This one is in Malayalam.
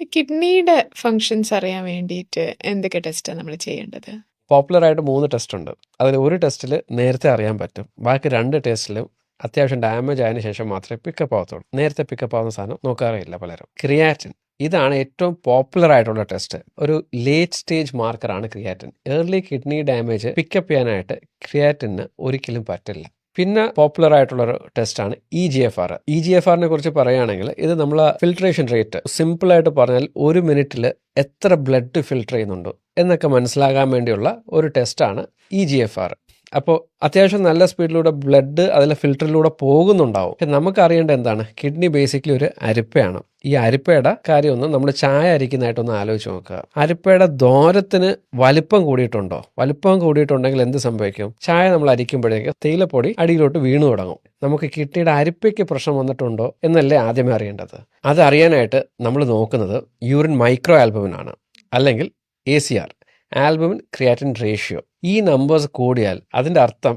കിഡ്നിയുടെ ഫങ്ഷൻസ് അറിയാൻ വേണ്ടിയിട്ട് എന്തൊക്കെ ടെസ്റ്റാണ് നമ്മൾ ചെയ്യേണ്ടത്? പോപ്പുലറായിട്ട് 3 ടെസ്റ്റുണ്ട്. അതിൽ ഒരു ടെസ്റ്റിൽ നേരത്തെ അറിയാൻ പറ്റും. ബാക്കി 2 ടെസ്റ്റിലും അത്യാവശ്യം ഡാമേജ് ആയതിനു ശേഷം മാത്രമേ പിക്കപ്പ് ആവത്തുള്ളൂ. നേരത്തെ പിക്കപ്പ് ആവുന്ന സാധനം നോക്കാറേയില്ല പലരും. ക്രിയാറ്റിൻ ഇതാണ് ഏറ്റവും പോപ്പുലർ ആയിട്ടുള്ള ടെസ്റ്റ്. ഒരു ലേറ്റ് സ്റ്റേജ് മാർക്കറാണ് creatine. Early kidney damage pickup ചെയ്യാനായിട്ട് ക്രിയാറ്റിന് ഒരിക്കലും പറ്റില്ല. പിന്നെ പോപ്പുലർ ആയിട്ടുള്ളൊരു ടെസ്റ്റാണ് EGFR. EGFRനെ കുറിച്ച് പറയുകയാണെങ്കിൽ ഇത് നമ്മൾ ഫിൽട്രേഷൻ റേറ്റ് സിമ്പിളായിട്ട് പറഞ്ഞാൽ 1 മിനിറ്റിൽ എത്ര ബ്ലഡ് ഫിൽട്ടർ ചെയ്യുന്നുണ്ടോ എന്നൊക്കെ മനസ്സിലാകാൻ വേണ്ടിയുള്ള ഒരു ടെസ്റ്റാണ് EGFR. അപ്പോൾ അത്യാവശ്യം നല്ല സ്പീഡിലൂടെ ബ്ലഡ് അതിലെ ഫിൽറ്ററിലൂടെ പോകുന്നുണ്ടാവും. പക്ഷെ നമുക്ക് അറിയേണ്ടത് എന്താണ്? കിഡ്നി ബേസിക്കലി ഒരു അരിപ്പയാണ്. ഈ അരിപ്പയുടെ കാര്യമൊന്നും നമ്മൾ ചായ അരിക്കുന്നതായിട്ടൊന്ന് ആലോചിച്ച് നോക്കുക. അരിപ്പയുടെ ദ്വാരത്തിന് വലിപ്പം കൂടിയിട്ടുണ്ടോ? വലിപ്പം കൂടിയിട്ടുണ്ടെങ്കിൽ എന്ത് സംഭവിക്കും? ചായ നമ്മൾ അരിക്കുമ്പോഴേക്ക് തേയിലപ്പൊടി അടിയിലോട്ട് വീണു തുടങ്ങും. നമുക്ക് കിഡ്നിയുടെ അരിപ്പയ്ക്ക് പ്രശ്നം വന്നിട്ടുണ്ടോ എന്നല്ലേ ആദ്യമേ അറിയേണ്ടത്. അത് അറിയാനായിട്ട് നമ്മൾ നോക്കുന്നത് യൂറിൻ മൈക്രോ ആൽബുമിൻ ആണ്, അല്ലെങ്കിൽ ACR, ആൽബുമിൻ ക്രിയാറ്റിൻ റേഷ്യോ. ഈ നമ്പേഴ്സ് കൂടിയാൽ അതിൻ്റെ അർത്ഥം